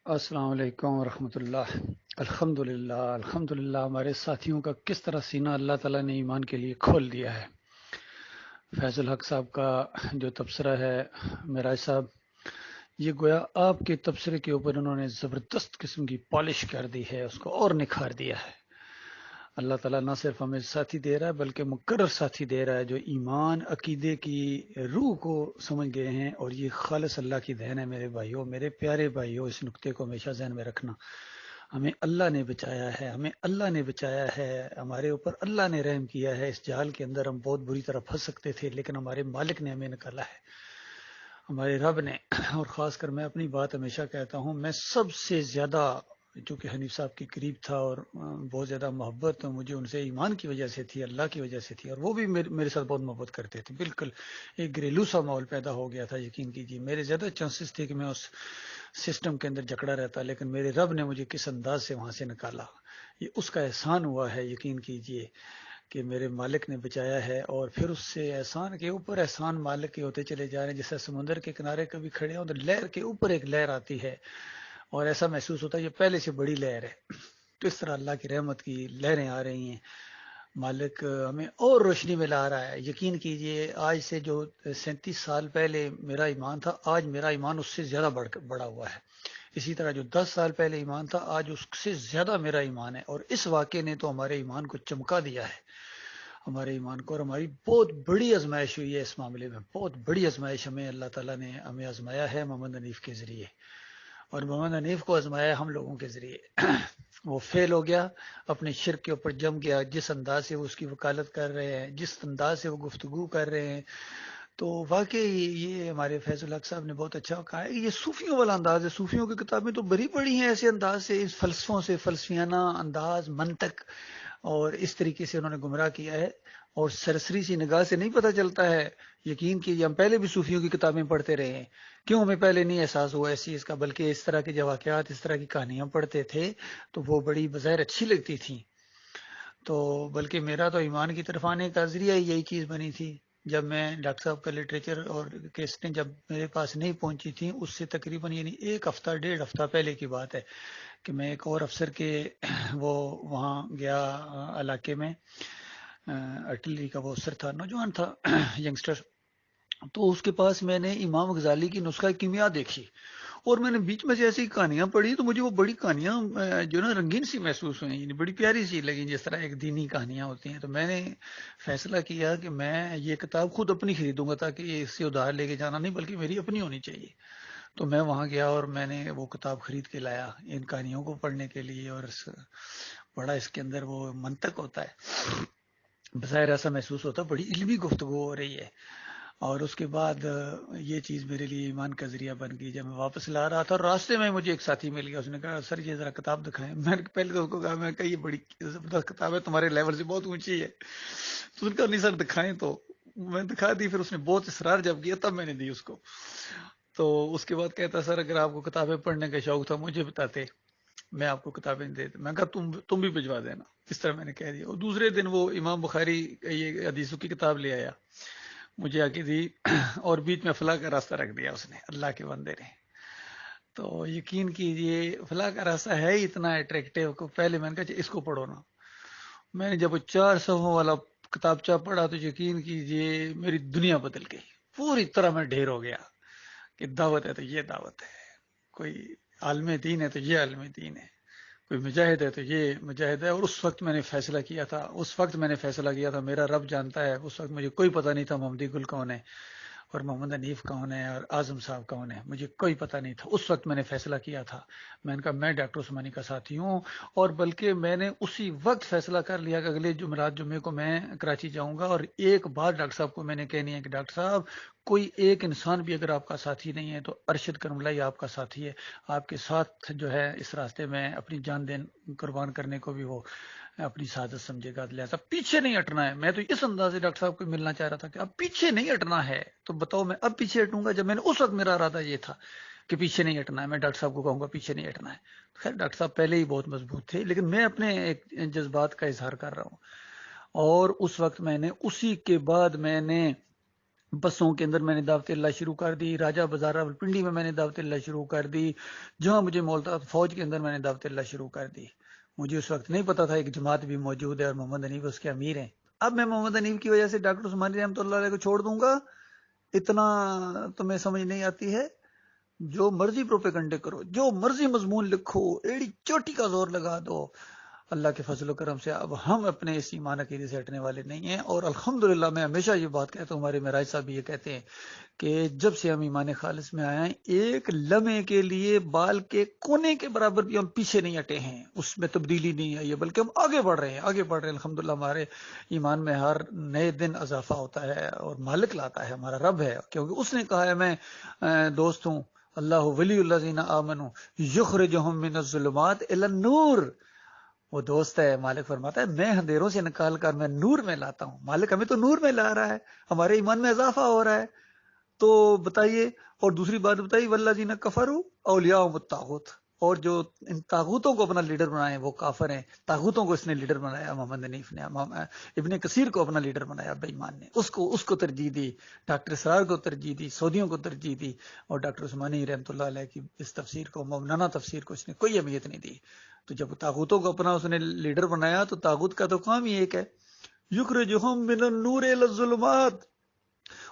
السلام علیکم ورحمۃ اللہ۔ الحمدللہ ہمارے ساتھیوں کا کس طرح سینہ اللہ تعالیٰ نے ایمان کے لیے کھول دیا ہے۔ فیض الحق صاحب کا جو تبصرہ ہے، معراج صاحب، یہ گویا آپ کے تبصرے کے اوپر انہوں نے زبردست قسم کی پالش کر دی ہے، اس کو اور نکھار دیا ہے۔ اللہ تعالیٰ نہ صرف ہمیں ساتھی دے رہا ہے بلکہ مقرر ساتھی دے رہا ہے جو ایمان عقیدے کی روح کو سمجھ گئے ہیں، اور یہ خالص اللہ کی دین ہے۔ میرے بھائیوں، میرے پیارے بھائیوں، اس نقطے کو ہمیشہ ذہن میں رکھنا۔ ہمیں اللہ نے بچایا ہے، ہمیں اللہ نے بچایا ہے، ہمارے اوپر اللہ نے رحم کیا ہے۔ اس جال کے اندر ہم بہت بری طرح پھنس سکتے تھے، لیکن ہمارے مالک نے ہمیں نکالا ہے، ہمارے رب نے۔ اور خاص کر میں اپنی بات ہمیشہ کہتا ہوں، میں سب سے زیادہ چونکہ حنیف صاحب کے قریب تھا اور بہت زیادہ محبت مجھے ان سے ایمان کی وجہ سے تھی، اللہ کی وجہ سے تھی، اور وہ بھی میرے ساتھ بہت محبت کرتے تھے۔ بالکل ایک گھریلو سا ماحول پیدا ہو گیا تھا، یقین کیجیے۔ میرے زیادہ چانسز تھے کہ میں اس سسٹم کے اندر جکڑا رہتا، لیکن میرے رب نے مجھے کس انداز سے وہاں سے نکالا، یہ اس کا احسان ہوا ہے، یقین کیجیے کہ میرے مالک نے بچایا ہے۔ اور پھر اس سے احسان کے اوپر احسان مالک کے ہوتے چلے جا رہے ہیں۔ جیسے سمندر کے کنارے کبھی کھڑے ہوں تو لہر کے اوپر ایک لہر آتی ہے اور ایسا محسوس ہوتا ہے یہ پہلے سے بڑی لہر ہے، تو اس طرح اللہ کی رحمت کی لہریں آ رہی ہیں۔ مالک ہمیں اور روشنی میں لا رہا ہے۔ یقین کیجئے آج سے جو 37 سال پہلے میرا ایمان تھا، آج میرا ایمان اس سے زیادہ بڑا ہوا ہے۔ اسی طرح جو 10 سال پہلے ایمان تھا، آج اس سے زیادہ میرا ایمان ہے۔ اور اس واقعے نے تو ہمارے ایمان کو چمکا دیا ہے، ہمارے ایمان کو۔ اور ہماری بہت بڑی آزمائش ہوئی ہے اس معاملے میں، بہت بڑی آزمائش ہمیں اللہ تعالیٰ نے ہمیں آزمایا ہے محمد حنیف کے ذریعے، اور محمد حنیف کو آزمایا ہم لوگوں کے ذریعے۔ وہ فیل ہو گیا، اپنے شرک کے اوپر جم گیا۔ جس انداز سے وہ اس کی وکالت کر رہے ہیں، جس انداز سے وہ گفتگو کر رہے ہیں، تو واقعی یہ ہمارے فیض الحق صاحب نے بہت اچھا کہا ہے کہ یہ صوفیوں والا انداز ہے۔ صوفیوں کی کتابیں تو بھری پڑی ہیں ایسے انداز سے، اس فلسفوں سے، فلسفیانہ انداز، منطق، اور اس طریقے سے انہوں نے گمراہ کیا ہے، اور سرسری سی نگاہ سے نہیں پتہ چلتا ہے۔ یقین کیجیے ہم پہلے بھی صوفیوں کی کتابیں پڑھتے رہے ہیں، کیوں ہمیں پہلے نہیں احساس ہوا اس چیز کا؟ بلکہ اس طرح کے جو واقعات، اس طرح کی کہانیاں پڑھتے تھے تو وہ بڑی بظاہر اچھی لگتی تھیں۔ تو بلکہ میرا تو ایمان کی طرف آنے کا ذریعہ ہی یہی چیز بنی تھی، جب میں ڈاکٹر صاحب کا لٹریچر اور کیسٹیں جب میرے پاس نہیں پہنچی تھیں، اس سے تقریباً یعنی 1 ہفتہ 1.5 ہفتہ پہلے کی بات ہے کہ میں ایک اور افسر کے وہ وہاں گیا علاقے میں، ارٹلری کا وہ افسر تھا، نوجوان تھا، ینگسٹر۔ تو اس کے پاس میں نے امام غزالی کی نسخہ کیمیا دیکھی، اور میں نے بیچ میں سے ایسی کہانیاں پڑھی تو مجھے وہ بڑی کہانیاں جو نا رنگین سی محسوس ہوئیں، یعنی بڑی پیاری سی لگیں، جس طرح ایک دینی کہانیاں ہوتی ہیں۔ تو میں نے فیصلہ کیا کہ میں یہ کتاب خود اپنی خریدوں گا، تاکہ یہ اس سے ادھار لے کے جانا نہیں بلکہ میری اپنی ہونی چاہیے۔ تو میں وہاں گیا اور میں نے وہ کتاب خرید کے لایا ان کہانیوں کو پڑھنے کے لیے، اور بڑا اس کے اندر وہ منطق ہوتا ہے، بظاہر ایسا محسوس ہوتا ہے بڑی علمی گفتگو ہو رہی ہے۔ اور اس کے بعد یہ چیز میرے لیے ایمان کا ذریعہ بن گئی۔ جب میں واپس لا رہا تھا، راستے میں مجھے ایک ساتھی مل گیا، اس نے کہا سر یہ ذرا کتاب دکھائیں۔ میں نے پہلے تو اس کو کہا، میں کہ یہ بڑی زبردست کتاب ہے، تمہارے لیول سے بہت اونچی ہے۔ تو اس نے کہا نہیں سر دکھائیں، تو میں دکھا دی۔ پھر اس نے بہت اصرار جب کیا تب میں نے دی اس کو۔ تو اس کے بعد کہتا سر اگر آپ کو کتابیں پڑھنے کا شوق تھا مجھے بتاتے، میں آپ کو کتابیں دے دوں۔ میں کہا تم بھی بھجوا دینا، اس طرح میں نے کہہ دیا۔ اور دوسرے دن وہ امام بخاری یہ حدیثوں کی کتاب لے آیا، مجھے آ کے دی، اور بیچ میں فلاح کا راستہ رکھ دیا اس نے، اللہ کے بندے نے۔ تو یقین کیجئے فلاح کا راستہ ہے ہی اتنا اٹریکٹیو کو پہلے میں نے کہا اس کو پڑھو نا۔ میں نے جب 4 صفحوں والا کتابچہ پڑھا تو یقین کیجئے میری دنیا بدل گئی، پوری طرح میں ڈھیر ہو گیا کہ دعوت ہے تو یہ دعوت ہے، کوئی عالم دین ہے تو یہ عالم دین ہے، کوئی مجاہد ہے تو یہ مجاہد ہے۔ اور اس وقت میں نے فیصلہ کیا تھا، میرا رب جانتا ہے، اس وقت مجھے کوئی پتہ نہیں تھا محمدی گل کون ہے اور محمد حنیف کون ہے اور اعظم صاحب کون ہے، مجھے کوئی پتہ نہیں تھا۔ اس وقت میں نے فیصلہ کیا تھا، میں نے کہا میں ڈاکٹر عثمانی کا ساتھی ہوں، اور بلکہ میں نے اسی وقت فیصلہ کر لیا کہ اگلے جمعے کو میں کراچی جاؤں گا، اور ایک بات ڈاکٹر صاحب کو میں نے کہنی ہے کہ ڈاکٹر صاحب کوئی ایک انسان بھی اگر آپ کا ساتھی نہیں ہے تو ارشد کرملائی آپ کا ساتھی ہے، آپ کے ساتھ جو ہے اس راستے میں اپنی جان قربان کرنے کو بھی وہ اپنی سعادت سمجھے گا، لہٰذا پیچھے نہیں ہٹنا ہے۔ میں تو اس انداز سے ڈاکٹر صاحب کو ملنا چاہ رہا تھا کہ اب پیچھے نہیں ہٹنا ہے، تو بتاؤ میں اب پیچھے ہٹوں گا؟ جب میں نے اس وقت میرا ارادہ یہ تھا کہ پیچھے نہیں ہٹنا ہے، میں ڈاکٹر صاحب کو کہوں گا پیچھے نہیں ہٹنا ہے۔ خیر ڈاکٹر صاحب پہلے ہی بہت مضبوط تھے، لیکن میں اپنے ایک جذبات کا اظہار کر رہا ہوں۔ اور اس وقت میں نے اسی کے بعد میں نے بسوں کے اندر میں نے دعوت اللہ شروع کر دی، راجہ بازار راولپنڈی میں نے دعوت اللہ شروع کر دی، جہاں مجھے مولتا فوج کے اندر میں نے دعوت اللہ شروع کر دی۔ مجھے اس وقت نہیں پتا تھا ایک جماعت بھی موجود ہے اور محمد حنیف اس کے امیر ہیں۔ اب میں محمد حنیف کی وجہ سے ڈاکٹر عثمانی رحمۃ اللہ علیہ کو چھوڑ دوں گا، اتنا تمہیں سمجھ نہیں آتی ہے؟ جو مرضی پروپیگنڈے کرو، جو مرضی مضمون لکھو، ایڑی چوٹی کا زور لگا دو، اللہ کے فضل و کرم سے اب ہم اپنے اس ایمان عقیدے سے ہٹنے والے نہیں ہیں۔ اور الحمدللہ میں ہمیشہ یہ بات کہتا ہوں، ہمارے معراج صاحب بھی یہ کہتے ہیں کہ جب سے ہم ایمان خالص میں آئے ہیں، ایک لمحے کے لیے بال کے کونے کے برابر بھی ہم پیچھے نہیں ہٹے ہیں، اس میں تبدیلی نہیں آئی ہے، بلکہ ہم آگے بڑھ رہے ہیں، آگے بڑھ رہے ہیں الحمدللہ۔ ہمارے ایمان میں ہر نئے دن اضافہ ہوتا ہے اور مالک لاتا ہے، ہمارا رب ہے، کیونکہ اس نے کہا ہے میں دوست ہوں، اللہ ولی الذین آمنوا یخرجہم من الظلمات الی النور۔ وہ دوست ہے، مالک فرماتا ہے میں اندھیروں سے نکال کر میں نور میں لاتا ہوں۔ مالک ہمیں تو نور میں لا رہا ہے، ہمارے ایمان میں اضافہ ہو رہا ہے۔ تو بتائیے، اور دوسری بات بتائیے، والذین کفروا اولیاءہم الطاغوت، اور جو ان طاغوتوں کو اپنا لیڈر بنائے وہ کافر ہیں۔ طاغوتوں کو اس نے لیڈر بنایا، محمد حنیف نے، ابن کثیر کو اپنا لیڈر بنایا، بے ایمان نے اس کو ترجیح دی، ڈاکٹر اسرار کو ترجیح دی، سعودیوں کو ترجیح دی، اور ڈاکٹر عثمانی رحمۃ اللہ علیہ کی اس تفسیر کو، مومنانہ تفسیر کو، اس نے کوئی اہمیت نہیں دی۔ تو جب طاغوتوں کو اپنا اس نے لیڈر بنایا تو طاغوت کا تو کام ہی ایک ہے، یخرجہم من النور الی الظلمات،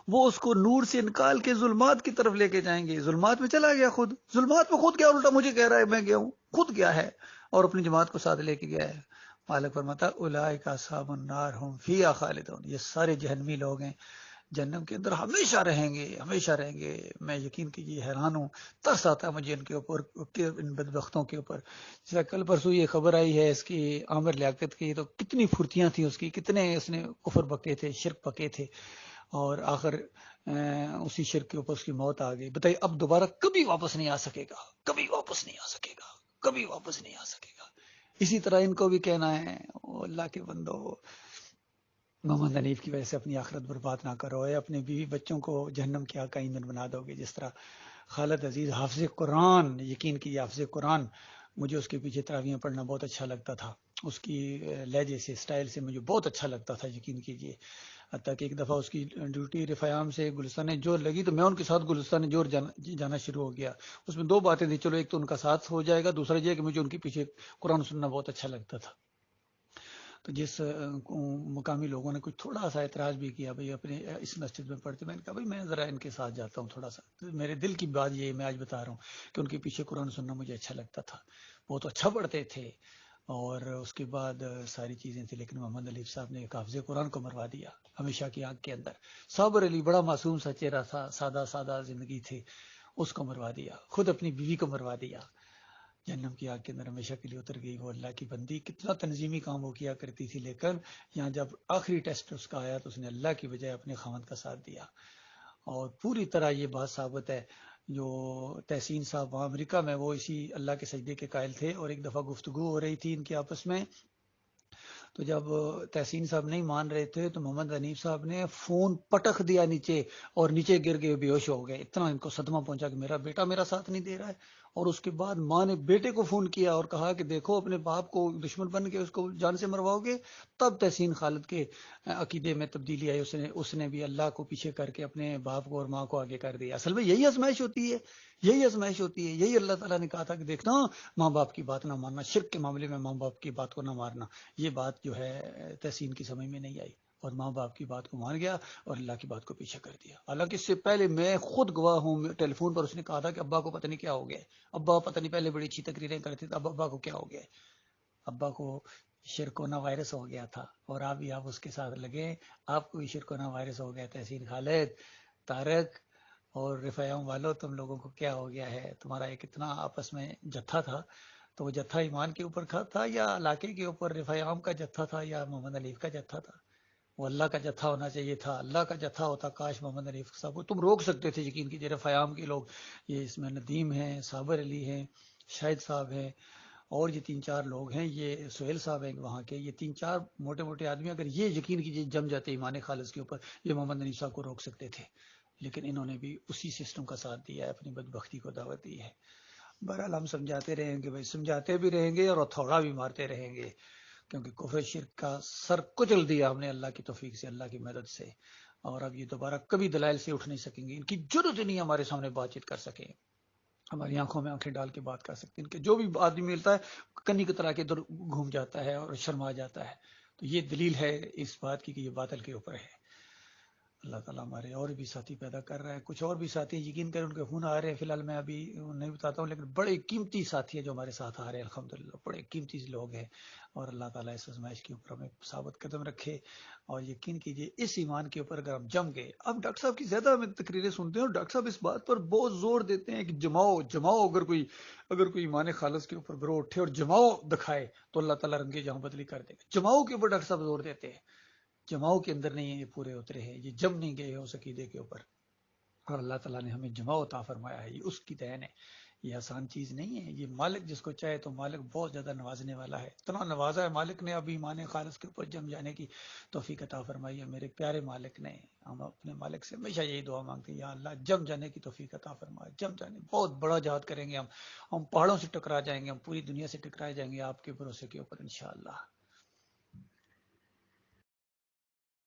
وہ اس کو نور سے نکال کے ظلمات کی طرف لے کے جائیں گے۔ ظلمات میں چلا گیا، خود ظلمات میں خود گیا، الٹا مجھے کہہ رہا ہے میں گیا ہوں، خود گیا ہے اور اپنی جماعت کو ساتھ لے کے گیا ہے۔ مالک فرماتا اولئک اصحاب النار هم فیہا خالدون، یہ سارے جہنمی لوگ ہیں، جہنم کے اندر ہمیشہ رہیں گے، ہمیشہ رہیں گے۔ میں یقین کیجیے حیران ہوں، ترس آتا ہے مجھے ان کے اوپر، ان بدبختوں کے اوپر۔ جیسا کل پرسوں یہ خبر آئی ہے اس کی عامر لیاقت کی، تو کتنی پھرتیاں تھیں اس کی، کتنے اس نے کفر بکے تھے، شرک بکے تھے، اور آخر اسی شرک کے اوپر اس کی موت آ گئی۔ بتائیے اب دوبارہ کبھی واپس نہیں آ سکے گا، کبھی واپس نہیں آ سکے گا، کبھی واپس نہیں آ سکے گا۔ اسی طرح ان کو بھی کہنا ہے، او اللہ کے بندو، محمد حنیف کی وجہ سے اپنی آخرت برباد نہ کرو، اپنے بیوی بچوں کو جہنم کی آگ کا ایندھن بنا دو گے۔ جس طرح خالد عزیز حافظ قرآن، یقین کیجیے حافظ قرآن، مجھے اس کے پیچھے تراویحیں پڑھنا بہت اچھا لگتا تھا، اس کی لہجے سے، سٹائل سے مجھے بہت اچھا لگتا تھا، یقین کیجیے۔ حتیٰ کہ ایک دفعہ اس کی ڈیوٹی رفیام سے گلستان جوڑ لگی تو میں ان کے ساتھ گلستان جوڑ جانا شروع ہو گیا۔ اس میں دو باتیں تھیں، چلو ایک تو ان کا ساتھ ہو جائے گا، دوسرا یہ کہ مجھے ان کے پیچھے قرآن سننا بہت اچھا لگتا تھا۔ تو جس مقامی لوگوں نے کچھ تھوڑا سا اعتراض بھی کیا، بھائی اپنے اس مسجد میں پڑھتے، میں نے کہا بھائی میں ذرا ان کے ساتھ جاتا ہوں تھوڑا سا، میرے دل کی بات یہ میں آج بتا رہا ہوں کہ ان کے پیچھے قرآن سننا مجھے اچھا لگتا تھا، بہت اچھا پڑھتے تھے، اور اس کے بعد ساری چیزیں تھیں، لیکن محمد حنیف صاحب نے ایک حافظ قرآن کو مروا دیا ہمیشہ کی آنکھ کے اندر۔ صابر علی بڑا معصوم سا چہرہ تھا، سادہ سادہ زندگی تھی، اس کو مروا دیا، خود اپنی بیوی کو مروا دیا، جہنم کی آگ کے اندر ہمیشہ کے لیے اتر گئی۔ وہ اللہ کی بندی، کتنا تنظیمی کام وہ کیا کرتی تھی، لیکن یہاں جب آخری ٹیسٹ اس کا آیا تو اس نے اللہ کی بجائے اپنے خاوند کا ساتھ دیا، اور پوری طرح یہ بات ثابت ہے۔ جو تحسین صاحب وہاں امریکہ میں، وہ اسی اللہ کے سجدے کے قائل تھے، اور ایک دفعہ گفتگو ہو رہی تھی ان کے آپس میں، تو جب تحسین صاحب نہیں مان رہے تھے تو محمد حنیف صاحب نے فون پٹخ دیا نیچے، اور نیچے گر کے بے ہوش ہو گئے۔ اتنا ان کو صدمہ پہنچا کہ میرا بیٹا میرا ساتھ نہیں دے رہا ہے۔ اور اس کے بعد ماں نے بیٹے کو فون کیا اور کہا کہ دیکھو اپنے باپ کو دشمن بن کے اس کو جان سے مرواؤ گے۔ تب تحسین خالد کے عقیدے میں تبدیلی آئی، اس نے بھی اللہ کو پیچھے کر کے اپنے باپ کو اور ماں کو آگے کر دیا۔ اصل میں یہی آزمائش ہوتی ہے، یہی آزمائش ہوتی ہے، یہی اللہ تعالیٰ نے کہا تھا کہ دیکھنا ماں باپ کی بات نہ ماننا، شرک کے معاملے میں ماں باپ کی بات کو نہ مارنا۔ یہ بات جو ہے تحسین کی سمجھ میں نہیں آئی، اور ماں باپ کی بات کو مان گیا اور اللہ کی بات کو پیچھے کر دیا۔ حالانکہ اس سے پہلے میں خود گواہ ہوں، ٹیلی فون پر اس نے کہا تھا کہ ابا کو پتہ نہیں کیا ہو گیا ہے، ابا پتہ نہیں، پہلے بڑی اچھی تقریریں کرتے تھے، اب ابا کو کیا ہو گیا ہے، ابا کو شرکونا وائرس ہو گیا تھا، اور آپ اس کے ساتھ لگے، آپ کو بھی شرکونا وائرس ہو گیا۔ تحسین خالد، طارق اور رفیام والوں، تم لوگوں کو کیا ہو گیا ہے؟ تمہارا ایک اتنا آپس میں جتھا تھا، تو وہ جتھا ایمان کے اوپر تھا یا علاقے کے اوپر؟ رفیام کا جتھا تھا یا محمد حنیف کا جتھا تھا؟ وہ اللہ کا جتھا ہونا چاہیے تھا، اللہ کا جتھا ہوتا۔ کاش محمد حنیف صاحب کو تم روک سکتے تھے، یقین کیجیے۔ رفیام کے لوگ، یہ اس میں ندیم ہیں، صابر علی ہیں، شاہد صاحب ہیں، اور یہ تین چار لوگ ہیں، یہ سہیل صاحب ہیں وہاں کے، یہ تین چار موٹے موٹے آدمی، اگر یہ یقین کیجیے جم جاتے ایمان خالص کے اوپر، یہ محمد حنیف صاحب کو روک سکتے تھے، لیکن انہوں نے بھی اسی سسٹم کا ساتھ دیا ہے، اپنی بدبختی کو دعوت دی ہے۔ بہرحال ہم سمجھاتے رہیں گے بھائی، سمجھاتے بھی رہیں گے اور ہتھوڑا بھی مارتے رہیں گے، کیونکہ کفر شرک کا سر کچل دیا ہم نے اللہ کی توفیق سے، اللہ کی مدد سے۔ اور اب یہ دوبارہ کبھی دلائل سے اٹھ نہیں سکیں گے، ان کی ضرورت ہی نہیں ہمارے سامنے بات چیت کر سکیں، ہماری آنکھوں میں آنکھیں ڈال کے بات کر سکتے ہیں، ان کے جو بھی آدمی ملتا ہے کنی کی طرح کے ادھر گھوم جاتا ہے اور شرما جاتا ہے. تو یہ دلیل ہے اس بات کی کہ یہ باطل کے اوپر ہے. اللہ تعالیٰ ہمارے اور بھی ساتھی پیدا کر رہا ہے، کچھ اور بھی ساتھی یقین کریں ان کے خون آ رہے ہیں، فی الحال میں ابھی نہیں بتاتا ہوں، لیکن بڑے قیمتی ساتھی ہیں جو ہمارے ساتھ آ رہے ہیں، الحمدللہ بڑے قیمتی لوگ ہیں. اور اللہ تعالیٰ اس آزمائش کے اوپر ہمیں ثابت قدم رکھے. اور یقین کیجئے اس ایمان کے اوپر اگر ہم جم گئے، اب ڈاکٹر صاحب کی زیادہ ہمیں تقریریں سنتے ہیں اور ڈاکٹر صاحب اس بات پر بہت زور دیتے ہیں کہ جماؤ جماؤ، اگر کوئی ایمان خالص کے اوپر گرو اٹھے اور جماؤ دکھائے تو اللہ تعالیٰ رنگے جہاں بدلی کر دے گا. جماؤ کے اوپر ڈاکٹر صاحب زور دیتے ہیں، جماؤ کے اندر نہیں ہے، یہ پورے اترے ہیں، یہ جم نہیں گئے ہیں اس عقیدے کے اوپر. اور اللہ تعالیٰ نے ہمیں جماؤ عطا فرمایا ہے، یہ اس کی دین ہے، یہ آسان چیز نہیں ہے. یہ مالک جس کو چاہے تو مالک بہت زیادہ نوازنے والا ہے، اتنا نوازا ہے مالک نے اب ایمان خالص کے اوپر جم جانے کی توفیق عطا فرمائی ہے میرے پیارے مالک نے. ہم اپنے مالک سے ہمیشہ یہی دعا مانگتے ہیں، یا اللہ جم جانے کی توفیق عطا فرمائے، جم جانے بہت بڑا جہاد کریں گے ہم پہاڑوں سے ٹکرا جائیں گے، ہم پوری دنیا سے ٹکرائے جائیں گے آپ کے بھروسے کے اوپر انشاءاللہ.